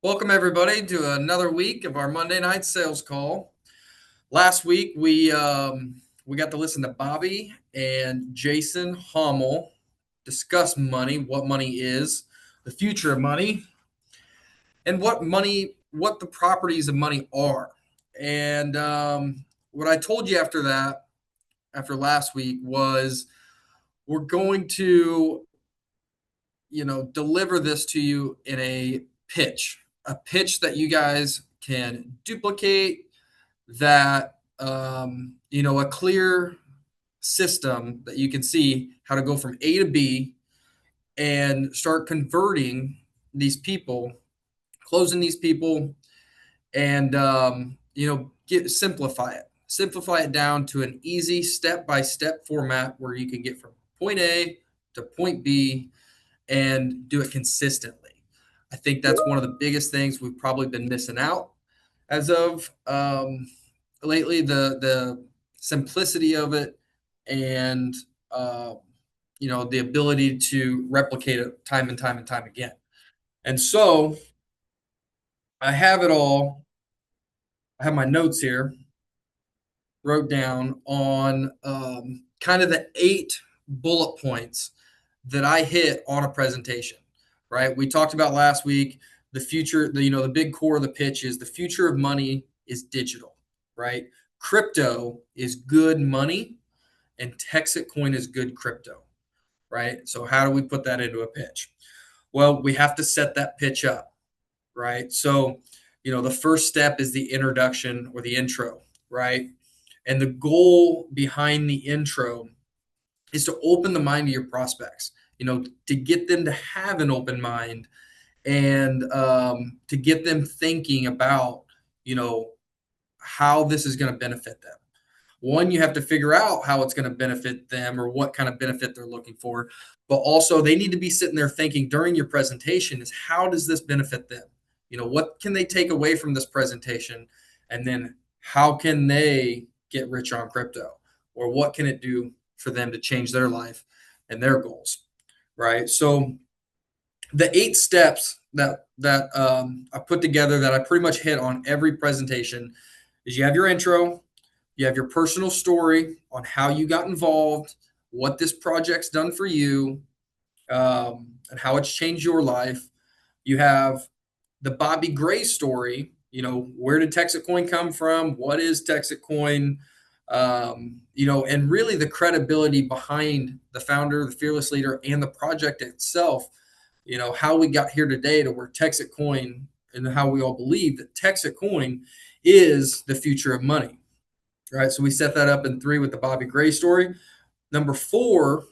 Welcome everybody to another week of our Monday night sales call. Last week we got to listen to Bobby and Jason Hommel discuss money, what money is, the future of money, and what the properties of money are. And what I told you after last week, was we're going to deliver this to you in a pitch that you guys can duplicate, that a clear system that you can see how to go from A to B and start converting these people, closing these people, and simplify it down to an easy step-by-step format where you can get from point A to point B and do it consistently. I think that's one of the biggest things we've probably been missing out as of lately. The simplicity of it, and the ability to replicate it time and time and time again. And so I have it all. I have my notes here, wrote down on kind of the 8 bullet points that I hit on a presentation. Right? We talked about last week the future. The big core of the pitch is the future of money is digital. Right? Crypto is good money, and TEXIT Coin is good crypto. Right? So how do we put that into a pitch? Well, we have to set that pitch up. Right? So the first step is the introduction or the intro. Right? And the goal behind the intro is to open the mind of your prospects, to get them to have an open mind, and to get them thinking about, how this is going to benefit them. One, you have to figure out how it's going to benefit them or what kind of benefit they're looking for. But also, they need to be sitting there thinking during your presentation is, how does this benefit them? What can they take away from this presentation? And then how can they get rich on crypto? Or what can it do for them to change their life and their goals? Right? So the 8 steps that I put together, that I pretty much hit on every presentation, is you have your intro, you have your personal story on how you got involved, what this project's done for you, and how it's changed your life. You have the Bobby Gray story. Where did TEXIT Coin come from? What is TEXIT Coin? And really the credibility behind the founder, the fearless leader, and the project itself. How we got here today to where TEXIT Coin, and how we all believe that TEXIT Coin is the future of money. Right? So we set that up in 3 with the Bobby Gray story. Number 4,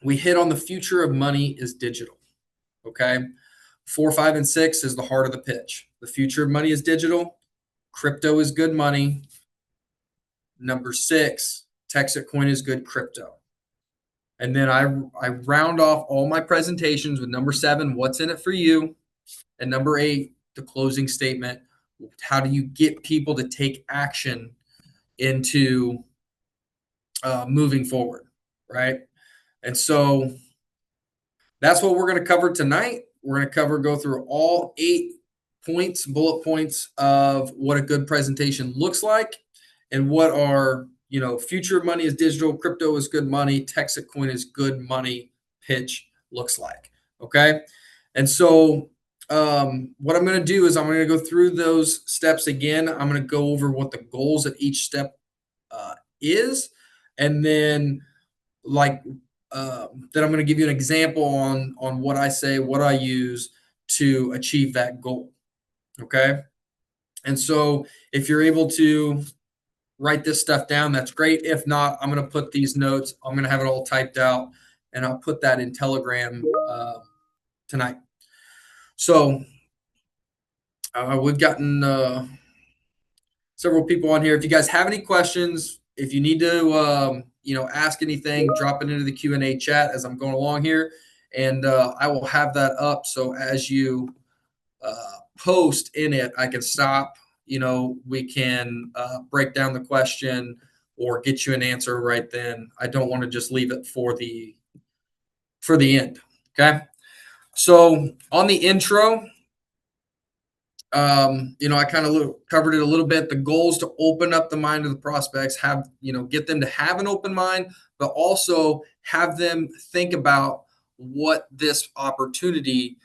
we hit on the future of money is digital. Okay. 4, 5, and 6 is the heart of the pitch. The future of money is digital. Crypto is good money. Number 6, TEXIT Coin is good crypto. And then I round off all my presentations with number 7, what's in it for you? And number 8, the closing statement. How do you get people to take action into moving forward, right? And so that's what we're going to cover tonight. We're going to go through all 8 bullet points of what a good presentation looks like, and what our future money is digital, crypto is good money, TEXIT Coin is good money pitch looks like. Okay. And so what I'm going to do is I'm going to go through those steps again. I'm going to go over what the goals of each step is, and then then I'm going to give you an example on what I say, what I use to achieve that goal. Okay. And so if you're able to write this stuff down, that's great. If not, I'm going to put these notes, I'm going to have it all typed out, and I'll put that in Telegram tonight. So we've gotten several people on here. If you guys have any questions, if you need to ask anything, drop it into the Q&A chat as I'm going along here, and I will have that up. So as you post in it, I can stop. We can break down the question or get you an answer right then. I don't want to just leave it for the end. Okay. So on the intro, I kind of covered it a little bit. The goal is to open up the mind of the prospects, get them to have an open mind, but also have them think about what this opportunity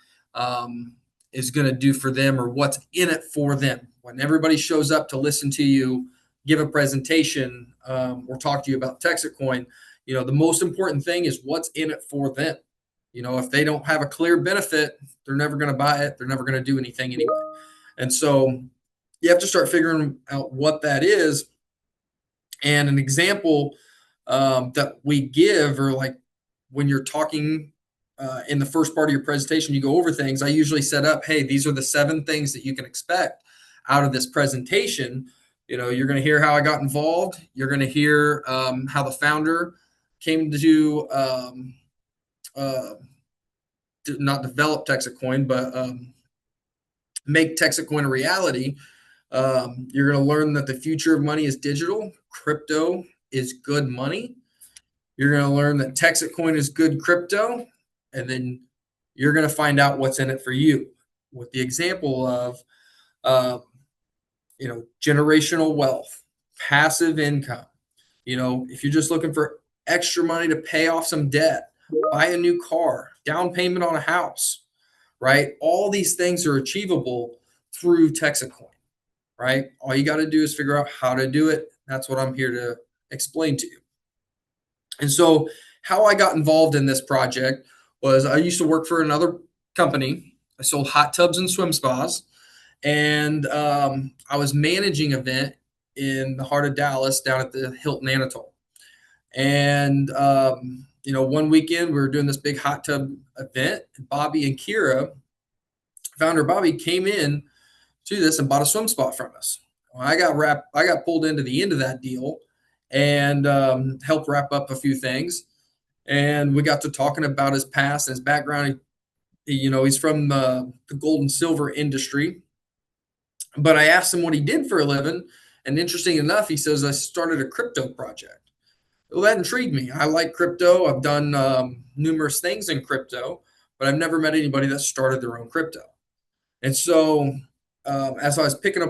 is going to do for them or what's in it for them. When everybody shows up to listen to you, give a presentation, or talk to you about TEXIT Coin, the most important thing is what's in it for them. If they don't have a clear benefit, they're never going to buy it. They're never going to do anything anyway. And so you have to start figuring out what that is. And an example that we give, or like when you're talking in the first part of your presentation, you go over things. I usually set up, hey, these are the 7 things that you can expect out of this presentation. You're going to hear how I got involved. You're going to hear how the founder came to not develop TEXIT Coin, but make TEXIT Coin a reality. You're going to learn that the future of money is digital. Crypto is good money. You're going to learn that TEXIT Coin is good crypto. And then you're going to find out what's in it for you, with the example of, generational wealth, passive income. If you're just looking for extra money to pay off some debt, buy a new car, down payment on a house, right? All these things are achievable through TEXIT Coin, right? All you got to do is figure out how to do it. That's what I'm here to explain to you. And so how I got involved in this project was I used to work for another company. I sold hot tubs and swim spas. And I was managing an event in the heart of Dallas down at the Hilton Anatole. And, one weekend we were doing this big hot tub event. Bobby and Kira, founder Bobby, came in to this and bought a swim spot from us. I got pulled into the end of that deal and helped wrap up a few things. And we got to talking about his past and his background. He's from the gold and silver industry. But I asked him what he did for a living. And interesting enough, he says, I started a crypto project. Well, that intrigued me. I like crypto. I've done numerous things in crypto, but I've never met anybody that started their own crypto. And so as I was picking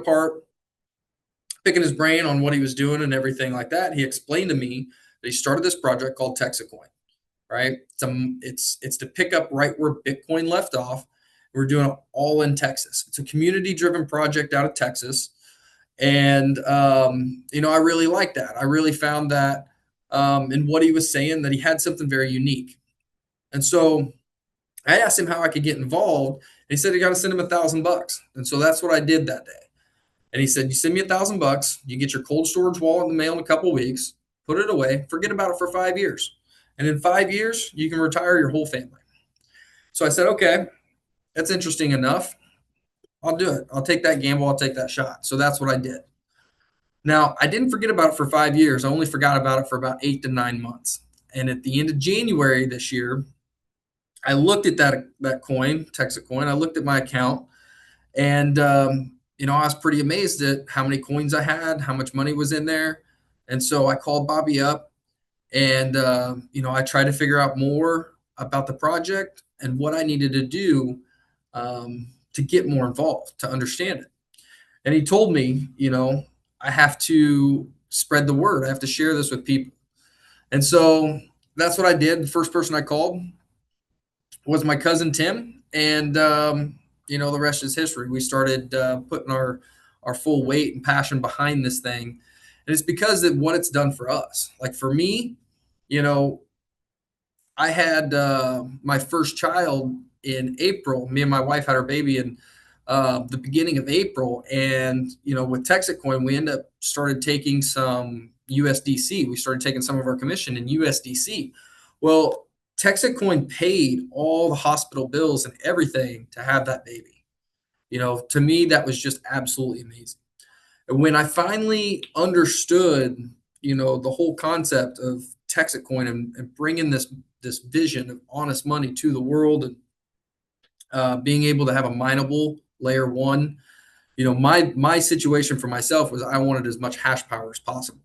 his brain on what he was doing and everything like that, he explained to me that he started this project called TEXIT Coin, right? It's to pick up right where Bitcoin left off. We're doing it all in Texas. It's a community-driven project out of Texas. And, I really like that. I really found that in what he was saying, that he had something very unique. And so I asked him how I could get involved. And he said, you got to send him $1,000. And so that's what I did that day. And he said, you send me $1,000, you get your cold storage wallet in the mail in a couple of weeks, put it away, forget about it for 5 years. And in 5 years, you can retire your whole family. So I said, okay, that's interesting enough. I'll do it. I'll take that gamble. I'll take that shot. So that's what I did. Now, I didn't forget about it for 5 years. I only forgot about it for about 8 to 9 months. And at the end of January this year, I looked at that coin, TEXIT Coin. I looked at my account, and I was pretty amazed at how many coins I had, how much money was in there. And so I called Bobby up, and I tried to figure out more about the project and what I needed to do to get more involved, to understand it. And he told me, I have to spread the word. I have to share this with people. And so that's what I did. The first person I called was my cousin Tim, and the rest is history. We started putting our full weight and passion behind this thing, and it's because of what it's done for us. Like for me, I had my first child in April. Me and my wife had our baby in the beginning of April, and with TEXIT Coin, we started taking some USDC. We started taking some of our commission in USDC. Well, TEXIT Coin paid all the hospital bills and everything to have that baby. To me, that was just absolutely amazing. And when I finally understood, the whole concept of TEXIT Coin and bringing this vision of honest money to the world, and being able to have a mineable layer one, my situation for myself was I wanted as much hash power as possible.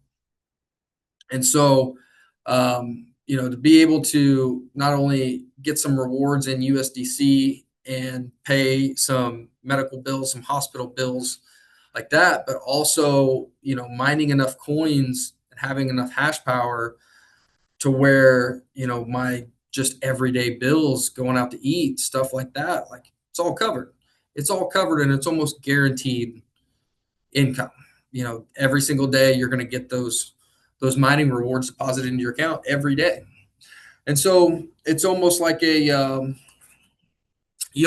And so, to be able to not only get some rewards in USDC and pay some medical bills, some hospital bills like that, but also, mining enough coins and having enough hash power to where, my just everyday bills, going out to eat, stuff like that, like it's all covered. It's all covered and it's almost guaranteed income. Every single day you're going to get those mining rewards deposited into your account every day. And so it's almost like you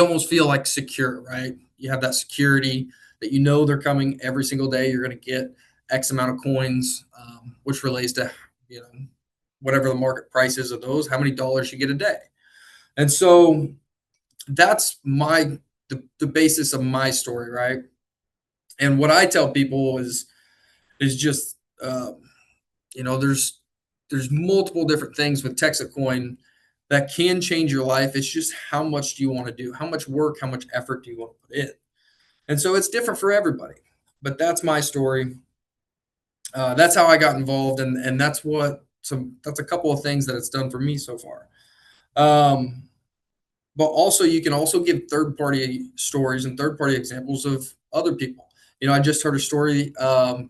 almost feel like secure, right? You have that security that they're coming every single day. You're going to get X amount of coins, which relates to, whatever the market price is of those, how many dollars you get a day. And so that's the basis of my story, right? And what I tell people is just, there's multiple different things with TEXIT Coin that can change your life. It's just how much do you want to do? How much work, how much effort do you want to put in? And so it's different for everybody. But that's my story. That's how I got involved, and that's a couple of things that it's done for me so far. But also, you can also give third party stories and third party examples of other people. I just heard a story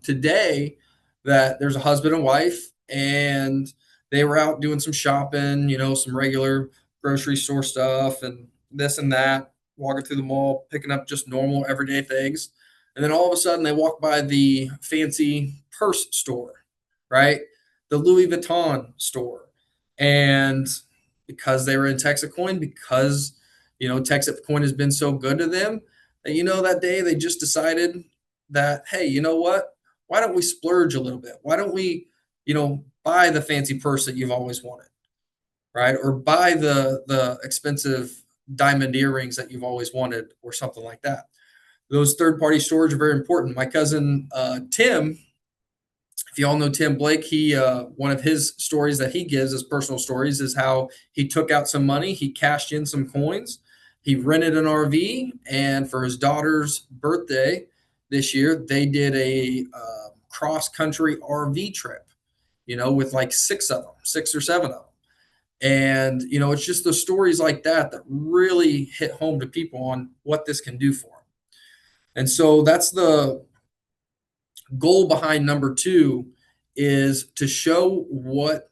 today that there's a husband and wife, and they were out doing some shopping, some regular grocery store stuff and this and that, walking through the mall, picking up just normal everyday things. And then all of a sudden they walk by the fancy purse store, right? The Louis Vuitton store. And because they were in TEXIT Coin, because, TEXIT Coin has been so good to them, that, that day they just decided that, hey, you know what? Why don't we splurge a little bit? Why don't we, buy the fancy purse that you've always wanted, right? Or buy the expensive diamond earrings that you've always wanted, or something like that. Those third party stores are very important. My cousin Tim, if you all know Tim Blake, he one of his stories that he gives as personal stories is how he took out some money, he cashed in some coins, he rented an RV, and for his daughter's birthday this year, they did a cross country RV trip, with like six or seven of them. And it's just the stories like that that really hit home to people on what this can do for them. And so that's the goal behind number 2, is to show what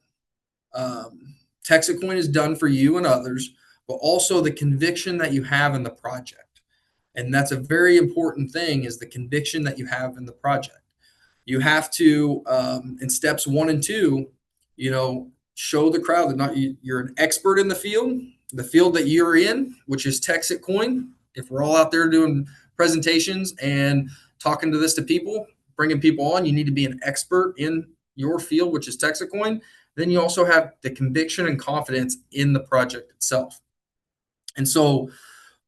TEXIT Coin has done for you and others, but also the conviction that you have in the project. And that's a very important thing, is the conviction that you have in the project. You have to, in steps 1 and 2, show the crowd that you're an expert in the field that you're in, which is TEXIT Coin. If we're all out there doing presentations and talking to people, bringing people on, you need to be an expert in your field, which is TEXIT Coin. Then you also have the conviction and confidence in the project itself. And so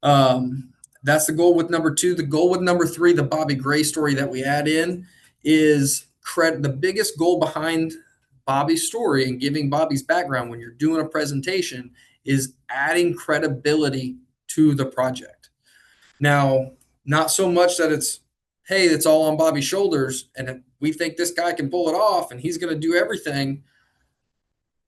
that's the goal with number 2. The goal with number 3, the Bobby Gray story that we add in, is the biggest goal behind Bobby's story and giving Bobby's background when you're doing a presentation is adding credibility to the project. Now, not so much that it's, hey, it's all on Bobby's shoulders and we think this guy can pull it off and he's going to do everything.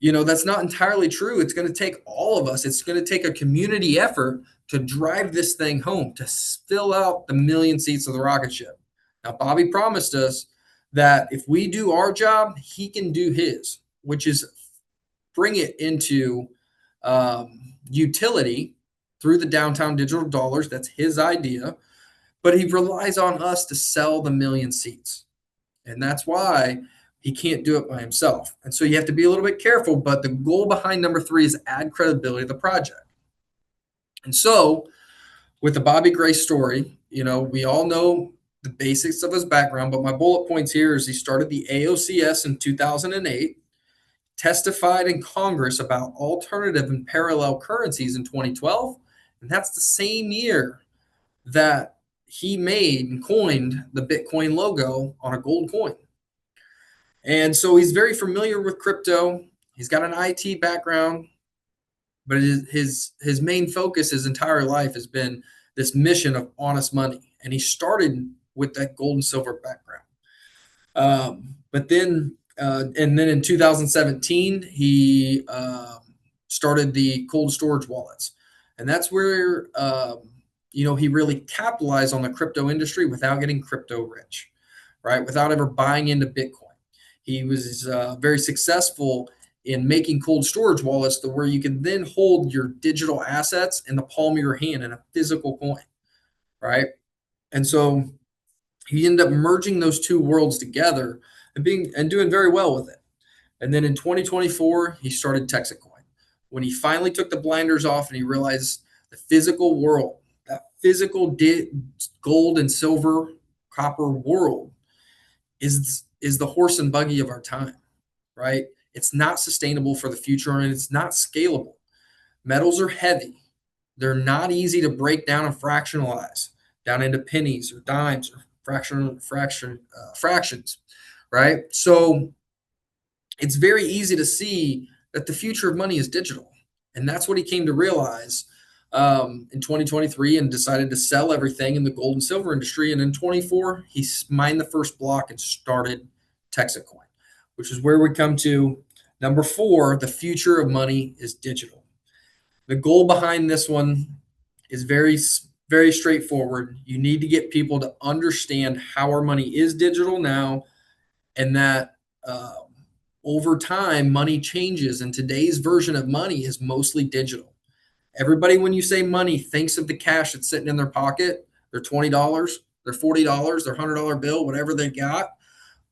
That's not entirely true. It's going to take all of us. It's going to take a community effort to drive this thing home, to fill out the 1,000,000 seats of the rocket ship. Now, Bobby promised us that if we do our job, he can do his, which is bring it into utility through the downtown digital dollars. That's his idea. But he relies on us to sell the 1,000,000 seats. And that's why he can't do it by himself. And so you have to be a little bit careful. But the goal behind number 3 is add credibility to the project. And so with the Bobby Gray story, we all know the basics of his background, but my bullet points here is he started the AOCS in 2008, testified in Congress about alternative and parallel currencies in 2012, and that's the same year that he made and coined the Bitcoin logo on a gold coin. And so he's very familiar with crypto. He's got an IT background, but his main focus his entire life has been this mission of honest money. And he started with that gold and silver background. But then in 2017, he started the cold storage wallets. And that's where he really capitalized on the crypto industry without getting crypto rich, right? Without ever buying into Bitcoin. He was very successful in making cold storage wallets to where you can then hold your digital assets in the palm of your hand in a physical coin, right? And so he ended up merging those two worlds together and doing very well with it. And then in 2024, he started TEXIT Coin. When he finally took the blinders off and he realized the physical world, that physical gold and silver, copper world is the horse and buggy of our time, right? It's not sustainable for the future and it's not scalable. Metals are heavy. They're not easy to break down and fractionalize down into pennies or dimes or fractions, right? So it's very easy to see that the future of money is digital. And that's what he came to realize in 2023 and decided to sell everything in the gold and silver industry. And in 24, he mined the first block and started TEXIT Coin, which is where we come to number 4, the future of money is digital. The goal behind this one is very, very straightforward. You need to get people to understand how our money is digital now and that over time, money changes, and today's version of money is mostly digital. Everybody, when you say money, thinks of the cash that's sitting in their pocket, their $20, their $40, their $100 bill, whatever they got.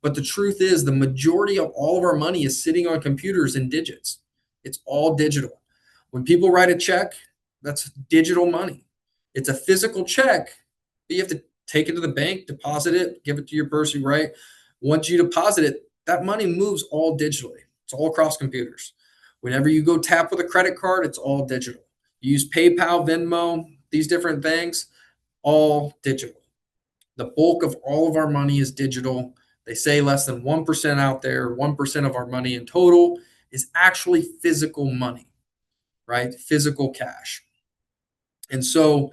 But the truth is, the majority of all of our money is sitting on computers in digits. It's all digital. When people write a check, that's digital money. It's a physical check, but you have to take it to the bank, deposit it, give it to your person, right? Once you deposit it, that money moves all digitally. It's all across computers. Whenever you go tap with a credit card, it's all digital. You use PayPal, Venmo, these different things, all digital. The bulk of all of our money is digital. They say less than 1% out there, 1% of our money in total is actually physical money, right? Physical cash. And so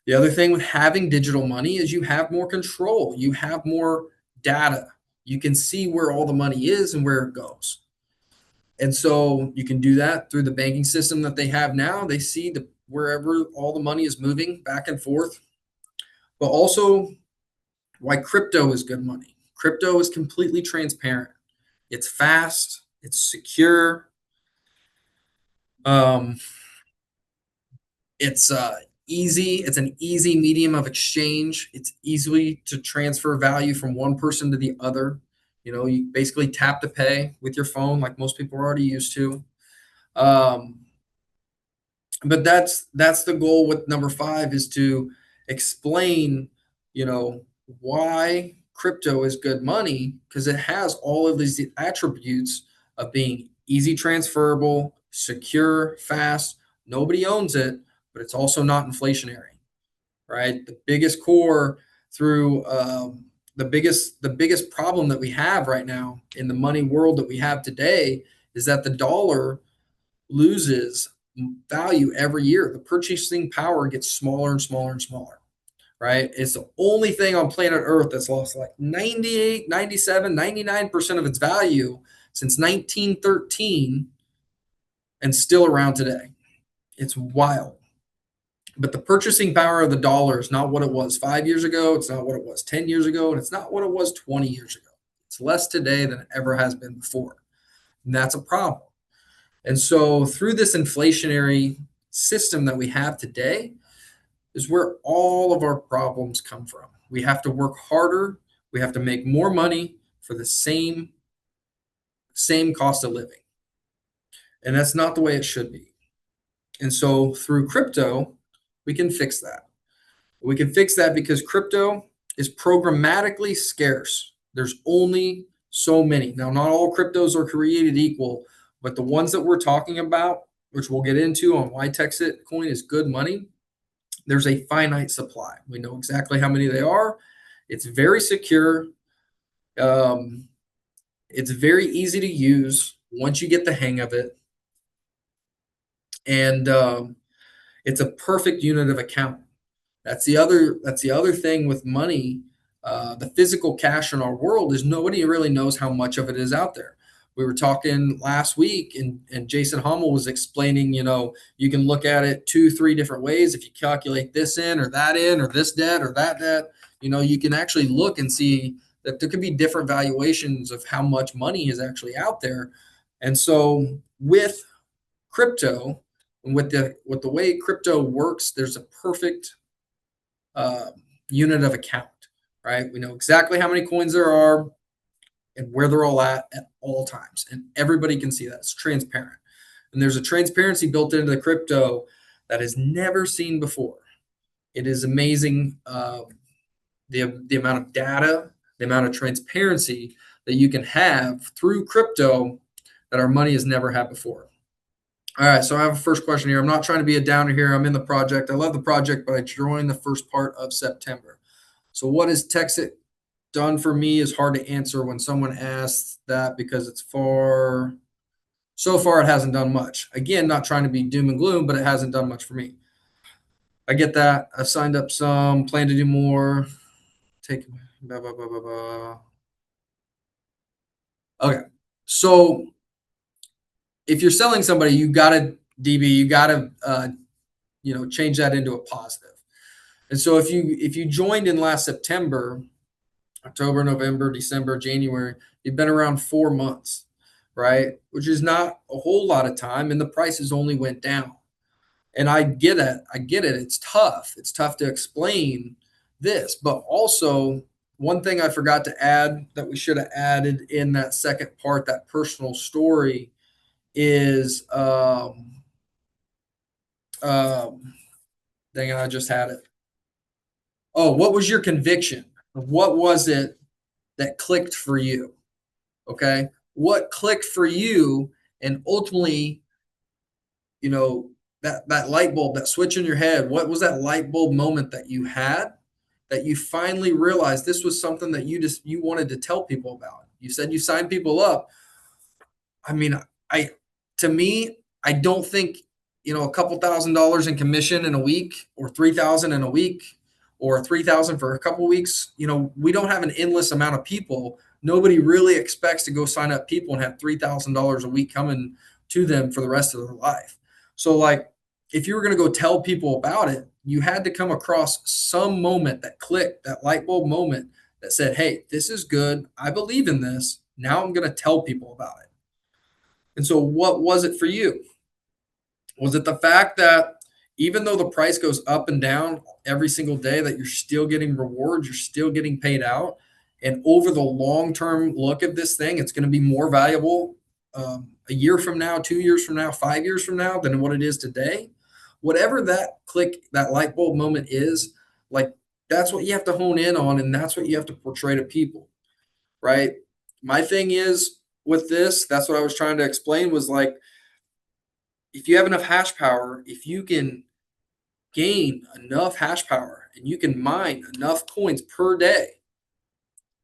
the other thing with having digital money is you have more control. You have more data. You can see where all the money is and where it goes. And so you can do that through the banking system that they have now. They see wherever all the money is moving back and forth. But also why crypto is good money. Crypto is completely transparent. It's fast. It's secure. It's easy. It's an easy medium of exchange. It's easily to transfer value from one person to the other. You basically tap to pay with your phone, like most people are already used to. But that's the goal with number 5 is to explain, why crypto is good money because it has all of these attributes of being easy transferable, secure, fast. Nobody owns it, but it's also not inflationary, right? The biggest core through the biggest problem that we have right now in the money world that we have today is that the dollar loses value every year. The purchasing power gets smaller and smaller and smaller, right? It's the only thing on planet Earth that's lost like 98, 97, 99% of its value since 1913 and still around today. It's wild. But the purchasing power of the dollar is not what it was 5 years ago. It's not what it was 10 years ago. And it's not what it was 20 years ago. It's less today than it ever has been before. And that's a problem. And so through this inflationary system that we have today is where all of our problems come from. We have to work harder. We have to make more money for the same cost of living. And that's not the way it should be. And so through crypto, we can fix that. We can fix that because crypto is programmatically scarce. There's only so many. Now, not all cryptos are created equal, but the ones that we're talking about, which we'll get into on why TEXIT Coin is good money, there's a finite supply. We know exactly how many they are. It's very secure. It's very easy to use once you get the hang of it. And it's a perfect unit of account. That's the other thing with money. The physical cash in our world is nobody really knows how much of it is out there. We were talking last week, and Jason Hummel was explaining, you can look at it 2, 3 different ways. If you calculate this in or that in, or this debt or that debt, you can actually look and see that there could be different valuations of how much money is actually out there. And so with crypto, and with the way crypto works, there's a perfect uh, unit of account, right? We know exactly how many coins there are and where they're all at all times, and everybody can see that. It's transparent, and there's a transparency built into the crypto that is never seen before. It is amazing, the amount of data, the amount of transparency that you can have through crypto that our money has never had before. All right, so I have a first question here. I'm not trying to be a downer here. I'm in the project. I love the project, but I joined the first part of September. So what is TEXIT done for me is hard to answer when someone asks that, because so far it hasn't done much. Again, not trying to be doom and gloom, but it hasn't done much for me. I get that. I've signed up some, plan to do more. Take blah, blah, blah, blah, blah. Okay. So if you're selling somebody, you gotta you gotta change that into a positive. And so if you joined in last September, October, November, December, January, you've been around 4 months, right? Which is not a whole lot of time, and the prices only went down. And I get it. I get it. It's tough. It's tough to explain this, but also one thing I forgot to add that we should have added in that second part, that personal story, is dang it, I just had it. Oh, what was your conviction? What was it that clicked for you? Okay. What clicked for you? And ultimately, that light bulb, that switch in your head, what was that light bulb moment that you had that you finally realized this was something that you wanted to tell people about? You said you signed people up. I mean, I to me, I don't think, a couple $1,000s in commission in a week, or 3,000 in a week, or 3,000 for a couple weeks. We don't have an endless amount of people. Nobody really expects to go sign up people and have $3,000 a week coming to them for the rest of their life. So, like, if you were going to go tell people about it, you had to come across some moment that clicked, that light bulb moment that said, "Hey, this is good. I believe in this. Now I'm going to tell people about it." And so, what was it for you? Was it the fact that even though the price goes up and down every single day, that you're still getting rewards, you're still getting paid out, and over the long term look of this thing, it's going to be more valuable a year from now, 2 years from now, 5 years from now than what it is today? Whatever that click, that light bulb moment is, like, that's what you have to hone in on, and that's what you have to portray to people, right? My thing is with this, that's what I was trying to explain, was like, if you have enough hash power, if you can gain enough hash power and you can mine enough coins per day,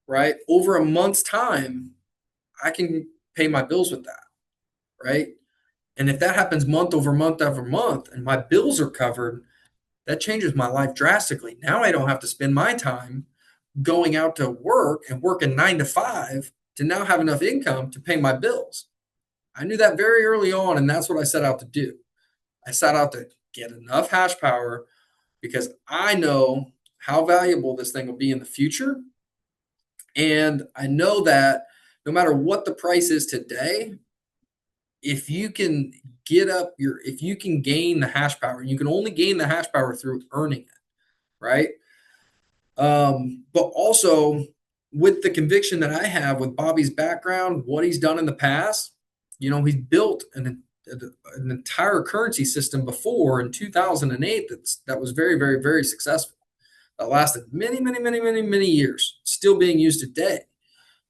right? Over a month's time, I can pay my bills with that, right? And if that happens month over month over month and my bills are covered, that changes my life drastically. Now I don't have to spend my time going out to work and working 9 to 5 to now have enough income to pay my bills. I knew that very early on, and that's what I set out to do. I set out to get enough hash power because I know how valuable this thing will be in the future. And I know that no matter what the price is today, if you can if you can gain the hash power, you can only gain the hash power through earning it, right? But also with the conviction that I have with Bobby's background, what he's done in the past, he's built an entire currency system before in 2008 that was very, very, very successful. That lasted many, many, many, many, many years, still being used today.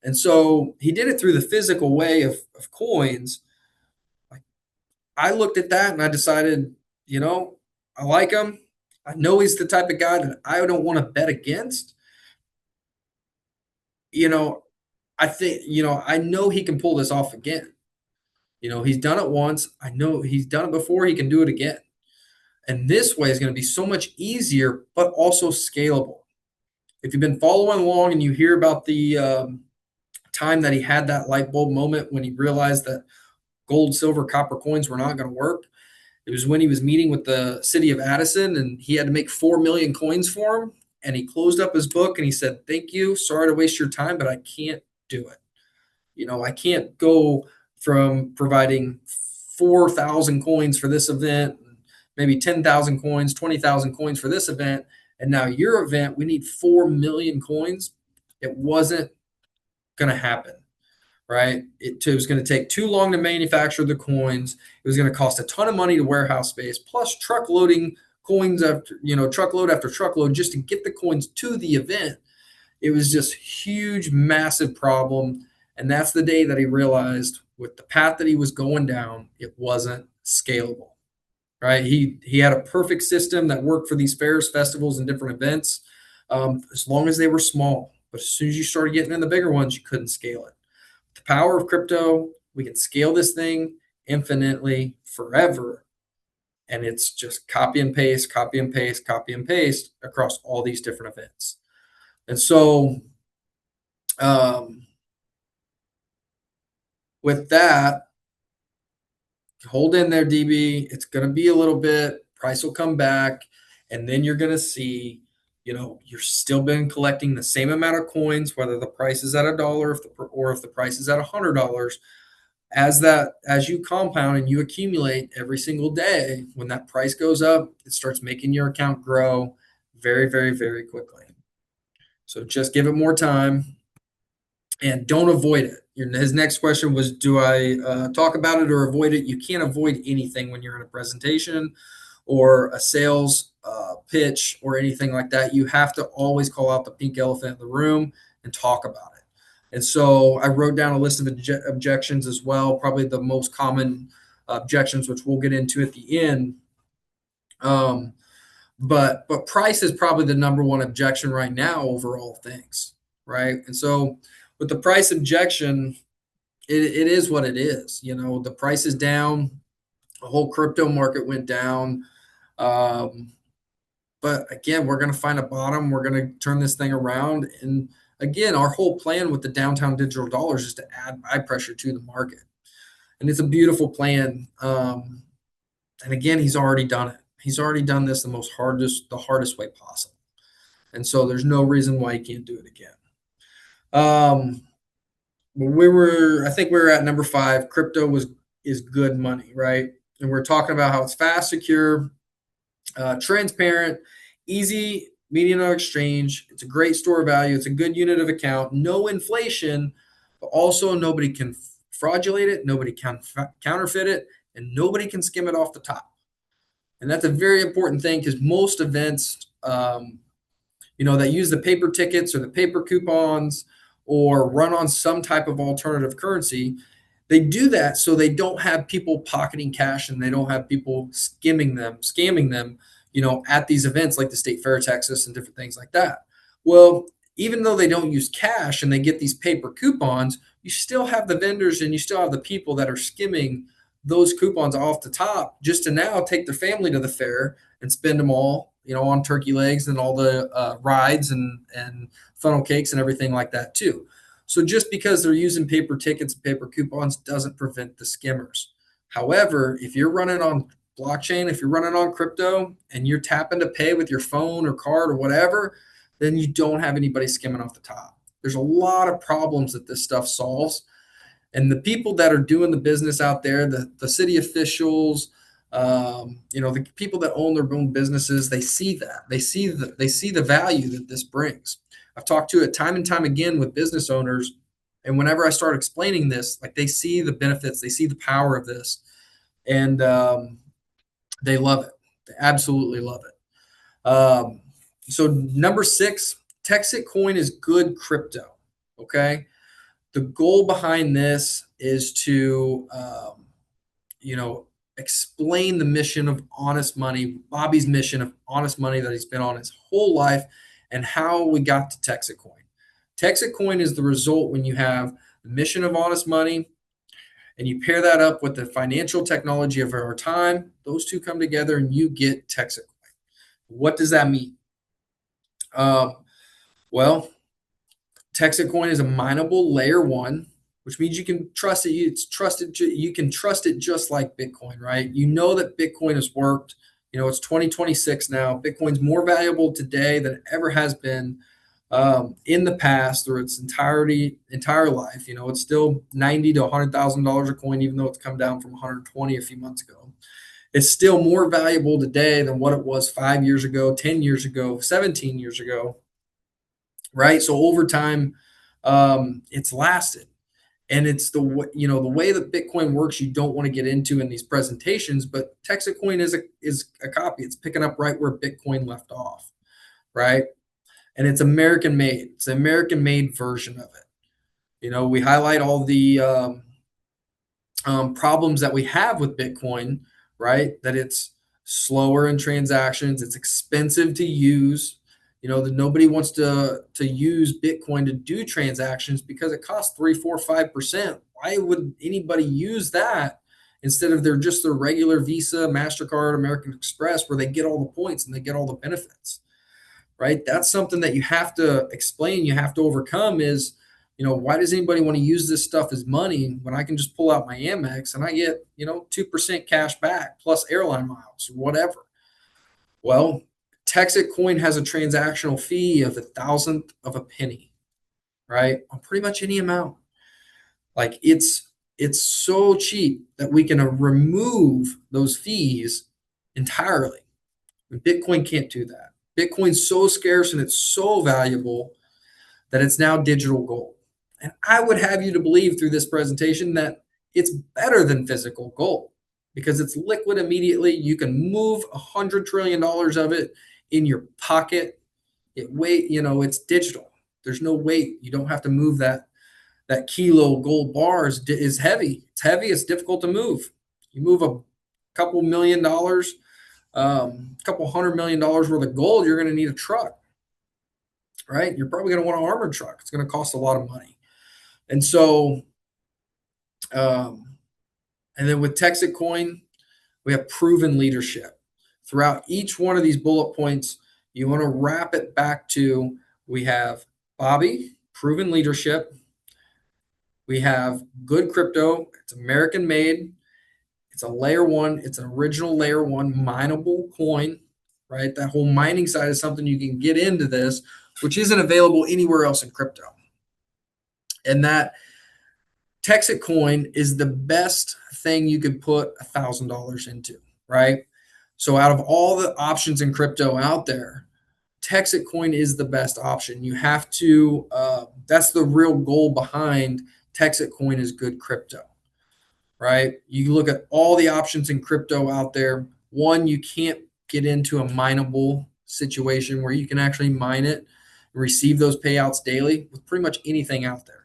And so he did it through the physical way of coins. I looked at that and I decided, I like him. I know he's the type of guy that I don't want to bet against. I think, I know he can pull this off again. He's done it once. I know he's done it before. He can do it again. And this way is going to be so much easier, but also scalable. If you've been following along and you hear about the time that he had that light bulb moment when he realized that gold, silver, copper coins were not going to work. It was when he was meeting with the city of Addison and he had to make 4 million coins for him. And he closed up his book and he said, "Thank you. Sorry to waste your time, but I can't do it. I can't go from providing 4,000 coins for this event, maybe 10,000 coins, 20,000 coins for this event. And now your event, we need 4 million coins." It wasn't going to happen, right? It was going to take too long to manufacture the coins. It was going to cost a ton of money to warehouse space, plus truckloading coins truckload after truckload just to get the coins to the event. It was just huge, massive problem. And that's the day that he realized with the path that he was going down, it wasn't scalable, right? He had a perfect system that worked for these fairs, festivals, and different events, as long as they were small. But as soon as you started getting in the bigger ones, you couldn't scale it. The power of crypto, we can scale this thing infinitely forever. And it's just copy and paste, copy and paste, copy and paste across all these different events. And so, with that, hold in there, DB. It's going to be a little bit, price will come back, and then you're going to see, you're still been collecting the same amount of coins, whether the price is at $1 or if the price is at $100. As you compound and you accumulate every single day, when that price goes up, it starts making your account grow very, very, very quickly. So just give it more time and don't avoid it. His next question was, do I talk about it or avoid it? You can't avoid anything when you're in a presentation or a sales pitch or anything like that. You have to always call out the pink elephant in the room and talk about it. And so I wrote down a list of objections as well, probably the most common objections, which we'll get into at the end. But price is probably the number one objection right now over all things, right? And so with the price objection, it is what it is. The price is down. The whole crypto market went down. But again, we're going to find a bottom. We're going to turn this thing around. And again, our whole plan with the downtown digital dollars is to add buy pressure to the market. And it's a beautiful plan. And again, he's already done it. He's already done this the hardest way possible. And so there's no reason why he can't do it again. I think we were at number 5. Crypto is good money, right? And we're talking about how it's fast, secure, transparent, easy medium of exchange. It's a great store of value. It's a good unit of account. No inflation, but also nobody can fraudulate it. Nobody can counterfeit it, and nobody can skim it off the top. And that's a very important thing because most events, that use the paper tickets or the paper coupons or run on some type of alternative currency, they do that so they don't have people pocketing cash and they don't have people scamming them, at these events like the State Fair of Texas and different things like that. Well, even though they don't use cash and they get these paper coupons, you still have the vendors and you still have the people that are skimming those coupons off the top just to now take their family to the fair and spend them all, on turkey legs and all the rides and funnel cakes and everything like that too. So just because they're using paper tickets and paper coupons doesn't prevent the skimmers. However, if you're running on blockchain, if you're running on crypto and you're tapping to pay with your phone or card or whatever, then you don't have anybody skimming off the top. There's a lot of problems that this stuff solves. And the people that are doing the business out there, the city officials, the people that own their own businesses, they see that. They see the value that this brings. I've talked to it time and time again with business owners, and whenever I start explaining this, like they see the benefits, they see the power of this, and they love it. They absolutely love it. So number 6, TEXIT Coin is good crypto. Okay. The goal behind this is to, explain the mission of honest money, Bobby's mission of honest money that he's been on his whole life, and how we got to TEXIT Coin. TEXIT Coin is the result when you have the mission of honest money and you pair that up with the financial technology of our time. Those two come together and you get TEXIT Coin. What does that mean? Well, TEXIT Coin is a mineable layer one, which means you can trust it. It's trusted. You can trust it just like Bitcoin, right? You know that Bitcoin has worked. It's 2026 now. Bitcoin's more valuable today than it ever has been in the past or its entire life. It's still 90 to $100,000 a coin, even though it's come down from 120 a few months ago. It's still more valuable today than what it was 5 years ago, 10 years ago, 17 years ago, right? So over time, it's lasted. And it's the way that Bitcoin works. You don't want to get into in these presentations, but TEXIT Coin is a copy. It's picking up right where Bitcoin left off, right? And it's American made. It's an American made version of it. We highlight all the problems that we have with Bitcoin, right? That it's slower in transactions, it's expensive to use. That nobody wants to use Bitcoin to do transactions because it costs 3, 4, 5%. Why would anybody use that instead of their regular Visa, MasterCard, American Express, where they get all the points and they get all the benefits? Right? That's something that you have to explain, you have to overcome is, why does anybody want to use this stuff as money when I can just pull out my Amex and I get, 2% cash back plus airline miles or whatever? Well, TEXIT Coin has a transactional fee of 1,000th of a penny, right? On pretty much any amount. Like it's so cheap that we can remove those fees entirely. Bitcoin can't do that. Bitcoin's so scarce and it's so valuable that it's now digital gold. And I would have you to believe through this presentation that it's better than physical gold because it's liquid immediately. You can move $100 trillion of it in your pocket. It's digital. There's no weight. You don't have to move that kilo gold bar is heavy. It's heavy. It's difficult to move. You move a couple $1,000,000, couple $100 million worth of gold, you're going to need a truck, right? You're probably going to want an armored truck. It's going to cost a lot of money. And so, and then with TEXIT Coin, we have proven leadership. Throughout each one of these bullet points, you want to wrap it back to, we have Bobby, proven leadership. We have good crypto. It's American made. It's a layer one. It's an original layer one mineable coin, right? That whole mining side is something you can get into this, which isn't available anywhere else in crypto. And that TEXIT Coin is the best thing you could put $1,000 into, right? So out of all the options in crypto out there, TEXIT Coin is the best option. You have to, that's the real goal behind TEXIT Coin is good crypto, right? You look at all the options in crypto out there. One, you can't get into a mineable situation where you can actually mine it and receive those payouts daily with pretty much anything out there.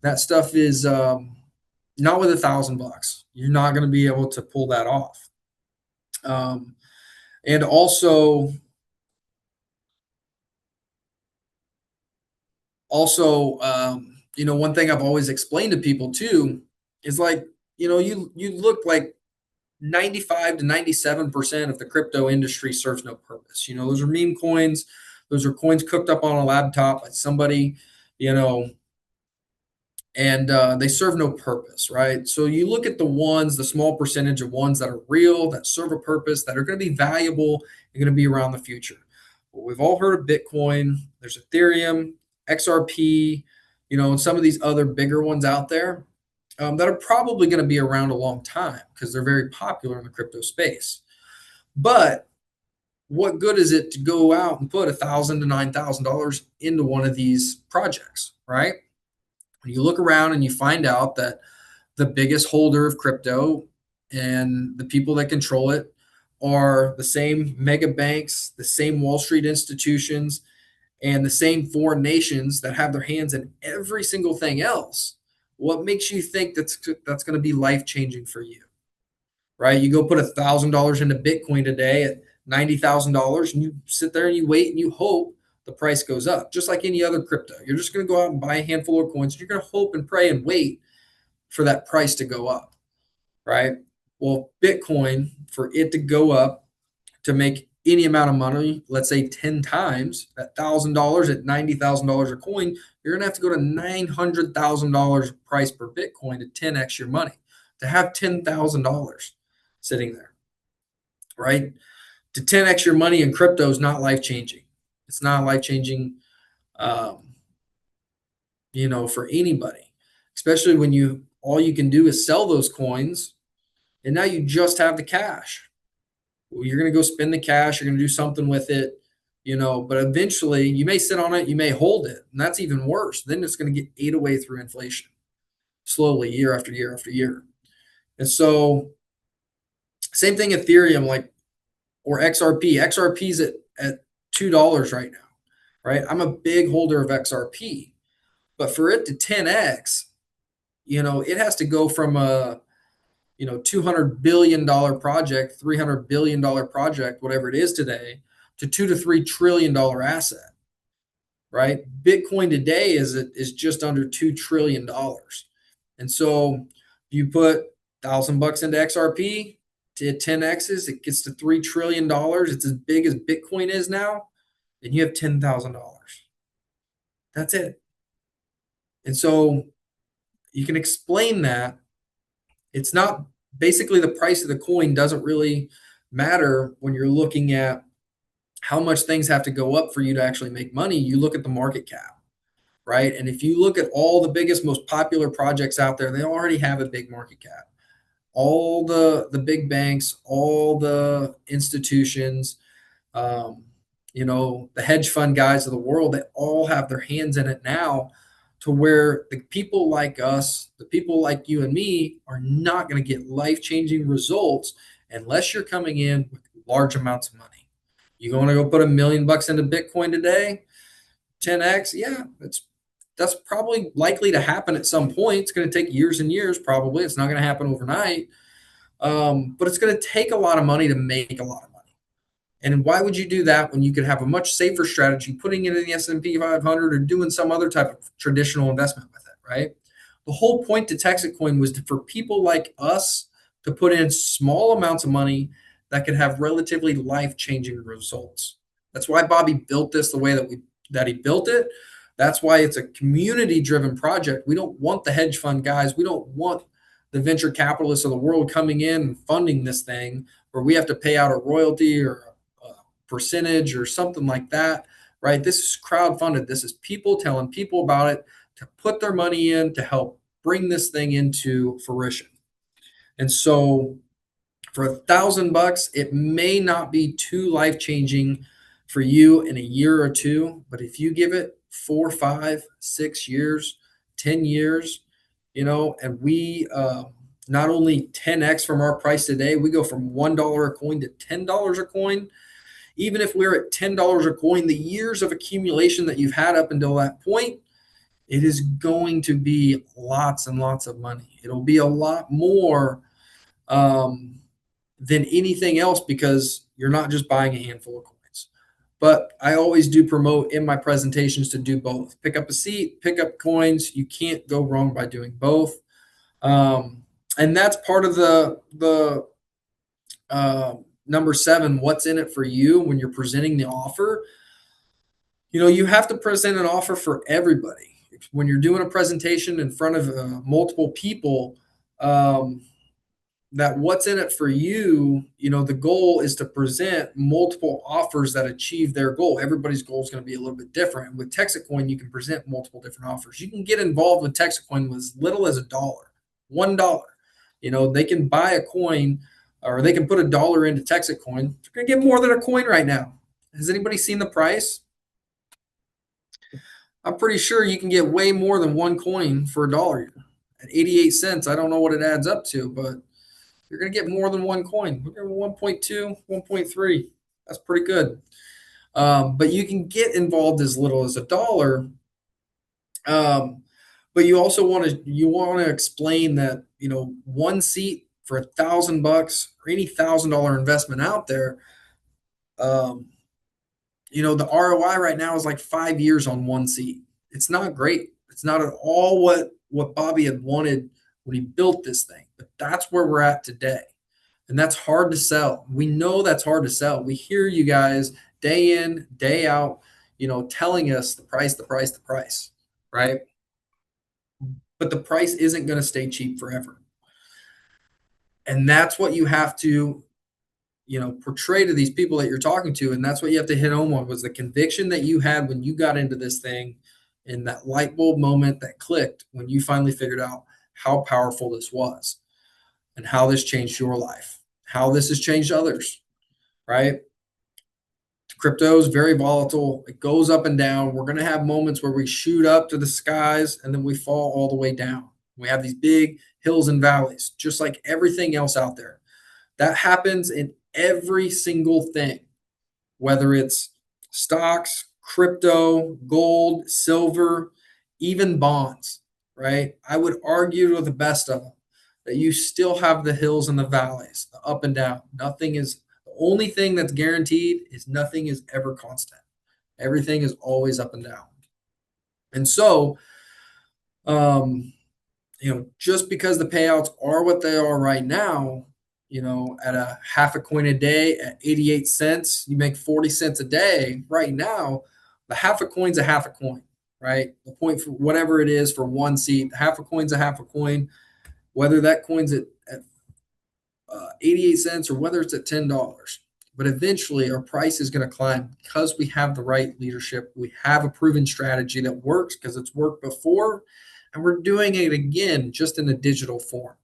That stuff is not with $1,000. You're not going to be able to pull that off. And also, one thing I've always explained to people too is like, you look like 95 to 97% of the crypto industry serves no purpose. Those are meme coins. Those are coins cooked up on a laptop by somebody, and they serve no purpose, right? So you look at the small percentage of ones that are real, that serve a purpose, that are going to be valuable and going to be around the future. Well, we've all heard of Bitcoin. There's Ethereum, XRP, and some of these other bigger ones out there that are probably going to be around a long time because they're very popular in the crypto space. But what good is it to go out and put $1,000 to $9,000 into one of these projects, right? When you look around and you find out that the biggest holder of crypto and the people that control it are the same mega banks, the same Wall Street institutions, and the same foreign nations that have their hands in every single thing else, what makes you think that's going to be life-changing for you, right? You go put $1,000 into Bitcoin today at $90,000, and you sit there and you wait and you hope the price goes up, just like any other crypto. You're just going to go out and buy a handful of coins. You're going to hope and pray and wait for that price to go up, right? Well, Bitcoin, for it to go up, to make any amount of money, let's say 10 times, at $1,000 at $90,000 a coin, you're going to have to go to $900,000 price per Bitcoin to 10x your money to have $10,000 sitting there, right? To 10x your money in crypto is not life changing. It's not life changing, um, for anybody, especially when all you can do is sell those coins and now you just have the cash. Well, you're going to go spend the cash, you're going to do something with it, but eventually you may sit on it, you may hold it, and that's even worse. Then it's going to get ate away through inflation slowly, year after year after year. And so, same thing Ethereum, or XRP. XRP's at $2 right now, right? I'm a big holder of XRP, but for it to 10x, it has to go from a $200 billion project, $300 billion project, whatever it is today, to $2 to $3 trillion asset, right? Bitcoin today is just under $2 trillion. And so you put $1,000 into XRP, to 10x's, it gets to $3 trillion. It's as big as Bitcoin is now, and you have $10,000. That's it. And so you can explain that. It's not, basically the price of the coin doesn't really matter when you're looking at how much things have to go up for you to actually make money. You look at the market cap, right? And if you look at all the biggest, most popular projects out there, they already have a big market cap. All the big banks, all the institutions, the hedge fund guys of the world, they all have their hands in it now, to where the people like us, the people like you and me, are not going to get life-changing results unless you're coming in with large amounts of money. You going to go put $1 million into Bitcoin today, 10x? Yeah, that's probably likely to happen at some point. It's going to take years and years, probably. It's not going to happen overnight. But it's going to take a lot of money to make a lot of money. And why would you do that when you could have a much safer strategy, putting it in the S&P 500 or doing some other type of traditional investment with it, right? The whole point to TEXITcoin was for people like us to put in small amounts of money that could have relatively life-changing results. That's why Bobby built this the way that he built it. That's why it's a community-driven project. We don't want the hedge fund guys. We don't want the venture capitalists of the world coming in and funding this thing where we have to pay out a royalty or a percentage or something like that, right? This is crowdfunded. This is people telling people about it to put their money in to help bring this thing into fruition. And so for $1,000, it may not be too life-changing for you in a year or two, but if you give it 4, 5, 6 years, 10 years, and we not only 10x from our price today, we go from $1 a coin to $10 a coin. Even if we're at $10 a coin, the years of accumulation that you've had up until that point, it is going to be lots and lots of money. It'll be a lot more than anything else, because you're not just buying a handful of coins. But I always do promote in my presentations to do both. Pick up a seat, pick up coins. You can't go wrong by doing both. And that's part of the number 7, what's in it for you when you're presenting the offer. You have to present an offer for everybody. When you're doing a presentation in front of multiple people, that what's in it for you, the goal is to present multiple offers that achieve their goal. Everybody's goal is going to be a little bit different. With TEXITcoin, you can present multiple different offers. You can get involved with TEXITcoin with as little as $1. They can buy a coin, or they can put $1 into TEXITcoin. You're going to get more than a coin right now. Has anybody seen the price? I'm pretty sure you can get way more than one coin for $1 at 88 cents. I don't know what it adds up to, but you're going to get more than one coin. We're going to 1.2, 1.3. That's pretty good. But you can get involved as little as $1. But you also want to explain that, one seat for $1,000 or any $1,000 investment out there, the ROI right now is like 5 years on one seat. It's not great. It's not at all what Bobby had wanted when he built this thing, but that's where we're at today. And that's hard to sell. We know that's hard to sell. We hear you guys day in, day out, telling us the price, the price, the price, right? But the price isn't going to stay cheap forever. And that's what you have to, portray to these people that you're talking to. And that's what you have to hit home on, was the conviction that you had when you got into this thing, in that light bulb moment that clicked when you finally figured out how powerful this was and how this changed your life, how this has changed others, right? Crypto is very volatile. It goes up and down. We're going to have moments where we shoot up to the skies and then we fall all the way down. We have these big hills and valleys, just like everything else out there. That happens in every single thing, whether it's stocks, crypto, gold, silver, even bonds, right? I would argue with the best of them that you still have the hills and the valleys, the up and down. Nothing is, the only thing that's guaranteed is nothing is ever constant. Everything is always up and down. And so, just because the payouts are what they are right now, at a half a coin a day at 88 cents, you make 40 cents a day. Right now, the half a coin's a half a coin, right? The point for whatever it is for one seat, half a coin's a half a coin, whether that coin's at 88 cents or whether it's at $10. But eventually our price is going to climb because we have the right leadership. We have a proven strategy that works because it's worked before, and we're doing it again, just in a digital form.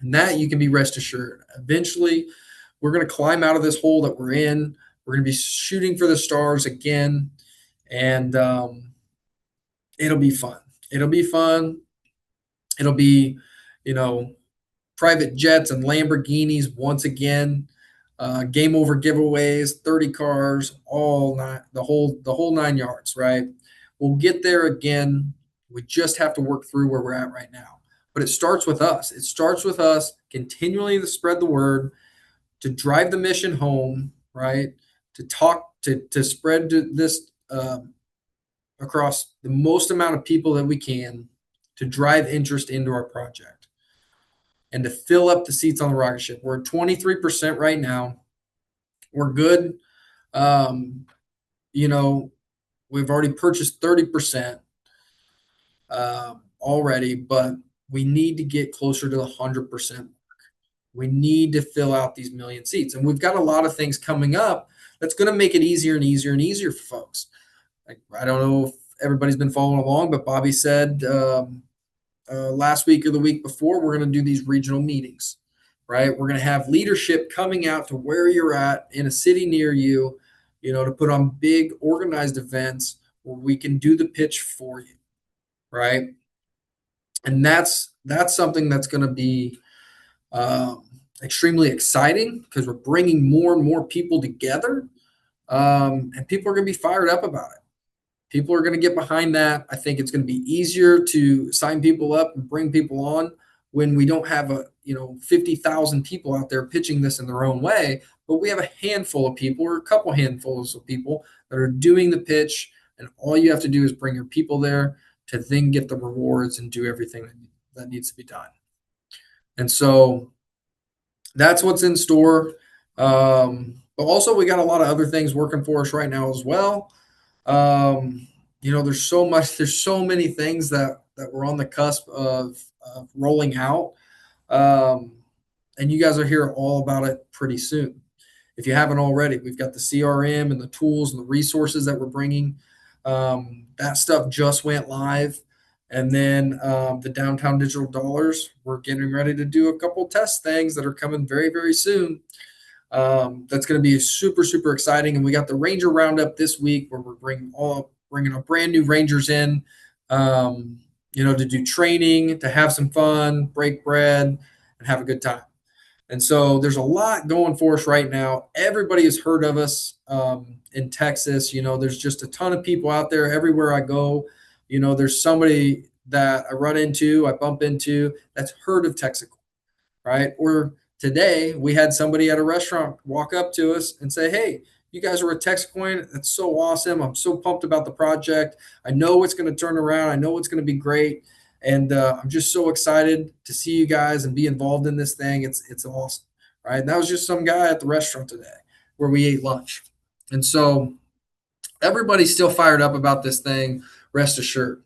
And that, you can be rest assured, eventually we're going to climb out of this hole that we're in. We're going to be shooting for the stars again. And it'll be fun. It'll be fun. It'll be, private jets and Lamborghinis once again. Game over giveaways, 30 cars, the whole 9 yards, right? We'll get there again. We just have to work through where we're at right now. But it starts with us. It starts with us continually to spread the word, to drive the mission home, right? To talk, to spread this across the most amount of people that we can, to drive interest into our project, and to fill up the seats on the rocket ship. We're at 23% right now. We're good. We've already purchased 30% already, but we need to get closer to the 100% mark. We need to fill out these million seats. And we've got a lot of things coming up that's going to make it easier and easier and easier for folks. I don't know if everybody's been following along, but Bobby said last week or the week before, we're going to do these regional meetings, right? We're going to have leadership coming out to where you're at in a city near you, to put on big organized events where we can do the pitch for you, right? And that's something that's going to be extremely exciting, because we're bringing more and more people together, and people are going to be fired up about it. People are going to get behind that. I think it's going to be easier to sign people up and bring people on when we don't have 50,000 people out there pitching this in their own way, but we have a handful of people, or a couple handfuls of people, that are doing the pitch, and all you have to do is bring your people there to then get the rewards and do everything that needs to be done. And so that's what's in store. But also, we got a lot of other things working for us right now as well. There's so many things that we're on the cusp of rolling out. And you guys will hear all about it pretty soon. If you haven't already, we've got the CRM and the tools and the resources that we're bringing. That stuff just went live. And then the downtown digital dollars, we're getting ready to do a couple test things that are coming very, very soon. That's going to be super, super exciting. And we got the Ranger Roundup this week, where we're bringing our brand new Rangers in, to do training, to have some fun, break bread, and have a good time. And so there's a lot going for us right now. Everybody has heard of us in Texas. There's just a ton of people out there. Everywhere I go, there's somebody that I bump into, that's heard of TEXIT Coin, right? Or today we had somebody at a restaurant walk up to us and say, "Hey, you guys are at TEXIT Coin. That's so awesome. I'm so pumped about the project. I know it's going to turn around. I know it's going to be great." And I'm just so excited to see you guys and be involved in this thing. It's awesome, right? And that was just some guy at the restaurant today where we ate lunch. And so everybody's still fired up about this thing, rest assured.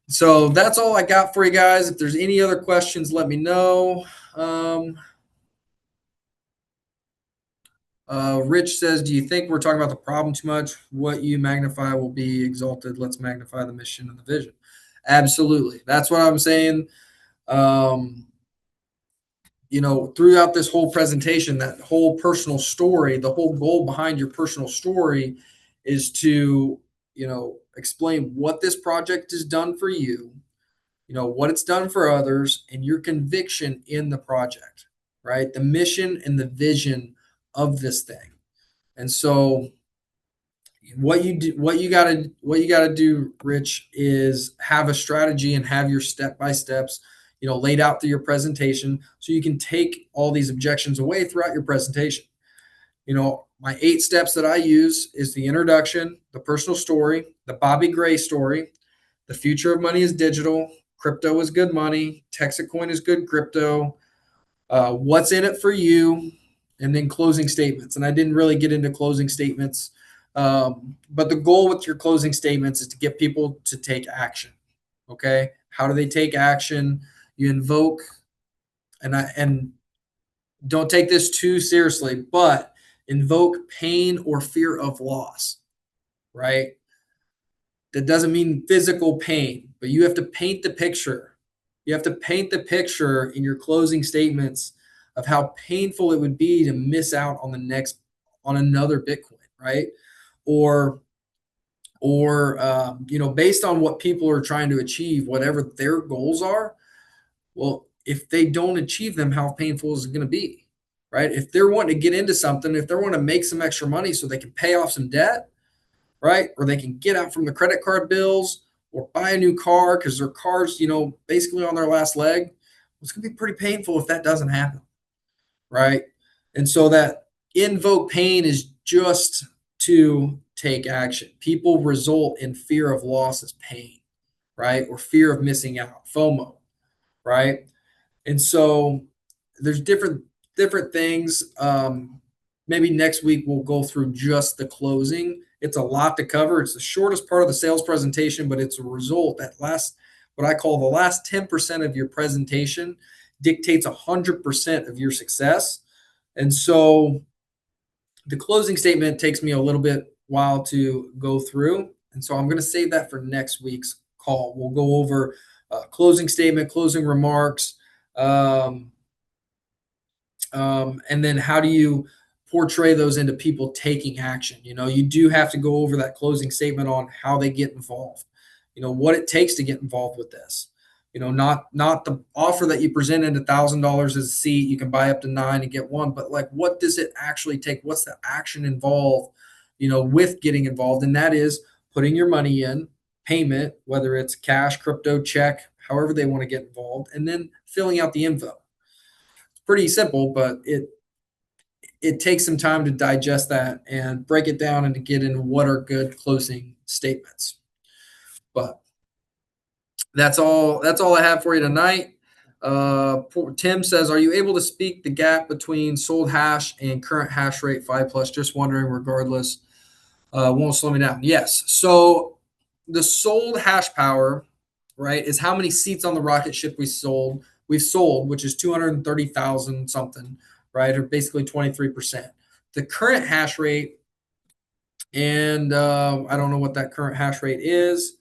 So that's all I got for you guys. If there's any other questions, let me know. Rich says, do you think we're talking about the problem too much? What you magnify will be exalted. Let's magnify the mission and the vision. Absolutely. That's what I'm saying. Um, throughout this whole presentation, that whole personal story, the whole goal behind your personal story is to, explain what this project has done for you, what it's done for others, and your conviction in the project, right? The mission and the vision of this thing. And so what you gotta do, Rich, is have a strategy and have your step by steps, laid out through your presentation, so you can take all these objections away throughout your presentation. My 8 steps that I use is the introduction, the personal story, the Bobby Gray story, the future of money is digital, crypto is good money, TEXIT Coin is good crypto, what's in it for you, and then closing statements. And I didn't really get into closing statements, but the goal with your closing statements is to get people to take action. Okay, how do they take action? You invoke, and don't take this too seriously, but invoke pain or fear of loss, right? That doesn't mean physical pain, but you have to paint the picture. You have to paint the picture in your closing statements of how painful it would be to miss out on another Bitcoin, right? Or based on what people are trying to achieve, whatever their goals are. Well, if they don't achieve them, how painful is it going to be, right? If they're wanting to get into something, if they're wanting to make some extra money so they can pay off some debt, right? Or they can get out from the credit card bills or buy a new car because their car's, basically on their last leg. It's going to be pretty painful if that doesn't happen, right? And so that invoke pain is just to take action. People result in fear of loss as pain, right? Or fear of missing out, FOMO, right? And so there's different things. Maybe next week we'll go through just the closing. It's a lot to cover. It's the shortest part of the sales presentation, but it's a result that what I call the last 10% of your presentation dictates 100% of your success. And so the closing statement takes me a little bit while to go through. And so I'm going to save that for next week's call. We'll go over closing statement, closing remarks, and then how do you portray those into people taking action? You do have to go over that closing statement on how they get involved, what it takes to get involved with this. Not the offer that you presented $1,000 as a seat, you can buy up to 9 and get 1, but like, what does it actually take? What's the action involved, with getting involved? And that is putting your money in, payment, whether it's cash, crypto, check, however they want to get involved, and then filling out the info. It's pretty simple, but it takes some time to digest that and break it down and to get into what are good closing statements. But that's all I have for you tonight. Tim says, are you able to speak the gap between sold hash and current hash rate 5+? Just wondering, regardless. Won't slow me down. Yes. So the sold hash power, right, is how many seats on the rocket ship we've sold, which is 230,000 something, right, or basically 23%. The current hash rate, and I don't know what that current hash rate is.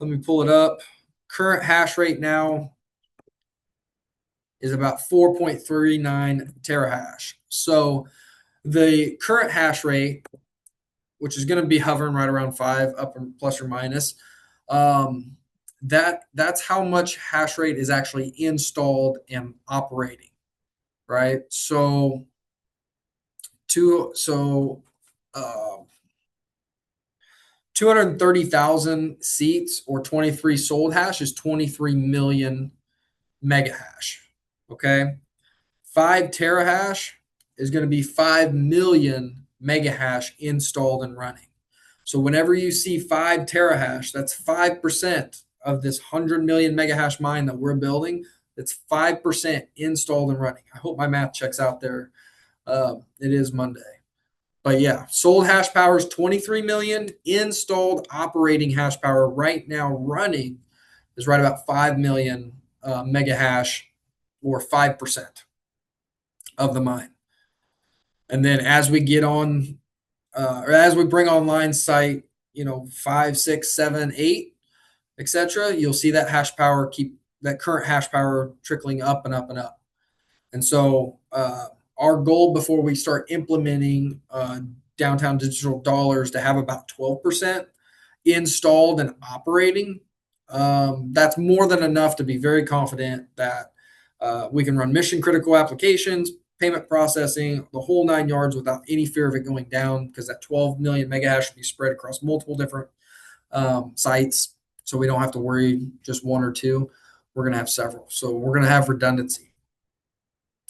Let me pull it up. Current hash rate now is about 4.39 terahash. So the current hash rate, which is going to be hovering right around 5, up plus or minus, that's how much hash rate is actually installed and operating, right? So 230,000 seats or 23 sold hash is 23 million mega hash. Okay. 5 terahash is going to be 5 million mega hash installed and running. So whenever you see 5 terahash, that's 5% of this 100 million mega hash mine that we're building, it's 5% installed and running. I hope my math checks out there. It is Monday. But yeah, sold hash power is 23 million. Installed operating hash power right now running is right about 5 million mega hash, or 5% of the mine. And then as we get on, or as we bring online site, 5, 6, 7, 8, etc., you'll see that hash power that current hash power trickling up and up and up. And so our goal before we start implementing downtown digital dollars to have about 12% installed and operating. That's more than enough to be very confident that we can run mission critical applications, payment processing, the whole 9 yards without any fear of it going down, because that 12 million mega hash should be spread across multiple different sites. So we don't have to worry just one or two. We're going to have several. So we're going to have redundancy.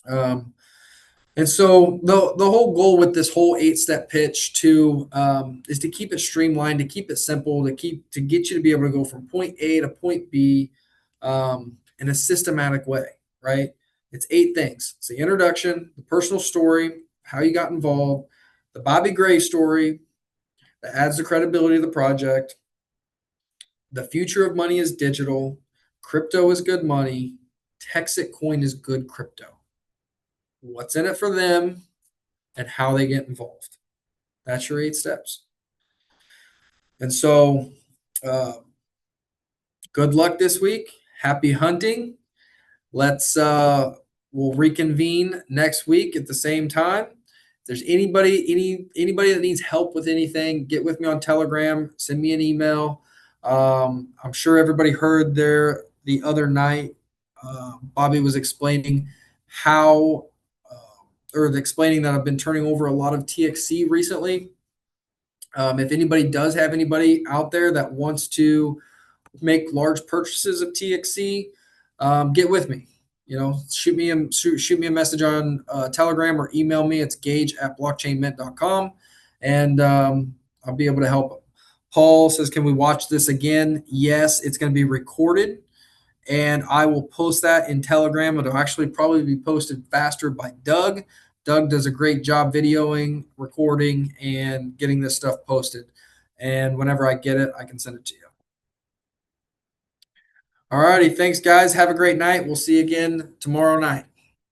And so the whole goal with this whole 8-step pitch is to keep it streamlined, to keep it simple, to get you to be able to go from point A to point B in a systematic way, right? It's 8 things. It's the introduction, the personal story, how you got involved, the Bobby Gray story that adds the credibility of the project, the future of money is digital, crypto is good money, TEXIT Coin is good crypto. What's in it for them, and how they get involved. That's your 8 steps. And so good luck this week. Happy hunting. We'll reconvene next week at the same time. If there's anybody that needs help with anything, get with me on Telegram, send me an email. I'm sure everybody heard there the other night, Bobby was explaining explaining that I've been turning over a lot of TXC recently. If anybody does have anybody out there that wants to make large purchases of TXC, get with me. Shoot me a message on Telegram or email me. It's gaige@blockchainmint.com, and I'll be able to help. Paul says, can we watch this again? Yes, it's going to be recorded, and I will post that in Telegram. It'll actually probably be posted faster by Doug. Doug does a great job videoing, recording, and getting this stuff posted. And whenever I get it, I can send it to you. All righty. Thanks, guys. Have a great night. We'll see you again tomorrow night.